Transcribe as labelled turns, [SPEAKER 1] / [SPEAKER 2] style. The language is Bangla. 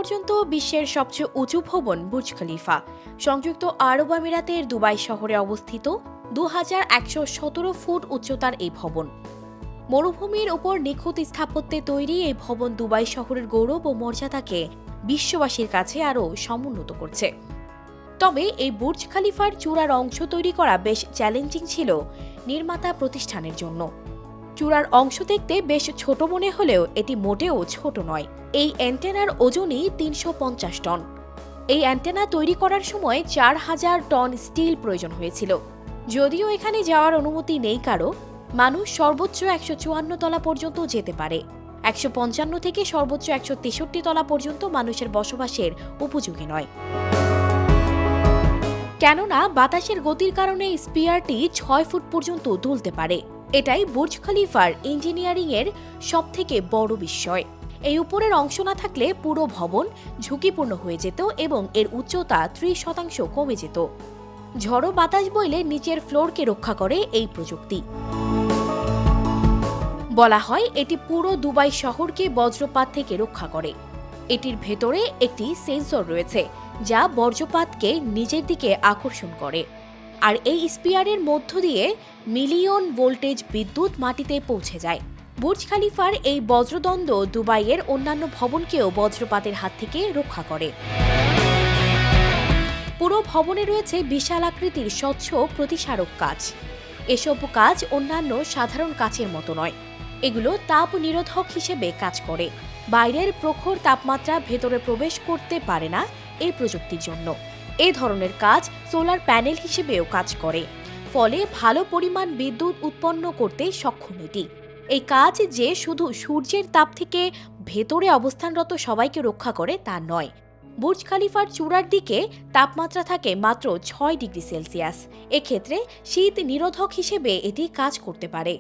[SPEAKER 1] পর্যন্ত বিশ্বের সবচেয়ে উঁচু ভবন বুর্জ খলিফা সংযুক্ত আরব আমিরাতের দুবাই শহরে অবস্থিত 2117 ফুট উচ্চতার এই ভবন। মরুভূমির ওপর নিখুঁত স্থাপত্যে তৈরি এই ভবন দুবাই শহরের গৌরব ও মর্যাদাকে বিশ্ববাসীর কাছে আরও সমুন্নত করছে। তবে এই বুর্জ খলিফার চূড়ার অংশ তৈরি করা বেশ চ্যালেঞ্জিং ছিল নির্মাতা প্রতিষ্ঠানের জন্য। চূড়ার অংশ দেখতে বেশ ছোট মনে হলেও এটি মোটেও ছোট নয়। এই অ্যান্টেনার ওজনই 350 টন। এই অ্যান্টেনা তৈরি করার সময় 4000 টন স্টিল প্রয়োজন হয়েছিল। যদিও এখানে যাওয়ার অনুমতি নেই কারো, মানুষ সর্বোচ্চ 154 তলা পর্যন্ত যেতে পারে। 155 থেকে সর্বোচ্চ 163 তলা পর্যন্ত মানুষের বসবাসের উপযোগী নয়, কেননা বাতাসের গতির কারণে স্পিয়ারটি 6 ফুট পর্যন্ত দুলতে পারে। এটাই বুর্জ খলিফার ইঞ্জিনিয়ারিং এর সবথেকে বড় বিস্ময়। এই উপরের অংশ না থাকলে পুরো ভবন ঝুঁকিপূর্ণ হয়ে যেত এবং এর উচ্চতা 30% কমে যেত। ঝড়ো বাতাস বইলে নিচের ফ্লোরকে রক্ষা করে এই প্রযুক্তি। বলা হয় এটি পুরো দুবাই শহরকে বজ্রপাত থেকে রক্ষা করে। এটির ভেতরে একটি সেন্সর রয়েছে যা বজ্রপাতকে নিজের দিকে আকর্ষণ করে, আর এই স্পিয়ারের মধ্য দিয়ে মিলিয়ন ভোল্টেজ বিদ্যুৎ মাটিতে পৌঁছে যায়। বুর্জ খলিফার এই বজ্রদণ্ড দুবাইয়ের অন্যান্য ভবনকেও বজ্রপাতের হাত থেকে রক্ষা করে। পুরো ভবনে রয়েছে বিশাল আকৃতির স্বচ্ছ প্রতিসারক কাচ। এসব কাচ অন্যান্য সাধারণ কাচের মতো নয়, এগুলো তাপ নিরোধক হিসেবে কাজ করে। বাইরের প্রখর তাপমাত্রা ভেতরে প্রবেশ করতে পারে না এই প্রযুক্তির জন্য। এই ধরনের কাজ সোলার প্যানেল হিসেবেও কাজ করে, ফলে ভালো পরিমাণ বিদ্যুৎ উৎপন্ন করতে সক্ষম এটি। এই কাজ যে শুধু সূর্যের তাপ থেকে ভেতরে অবস্থানরত সবাইকে রক্ষা করে তা নয়। বুর্জ খলিফার চূড়ার দিকে তাপমাত্রা থাকে মাত্র 6 ডিগ্রি সেলসিয়াস। এক্ষেত্রে শীত নিরোধক হিসেবে এটি কাজ করতে পারে।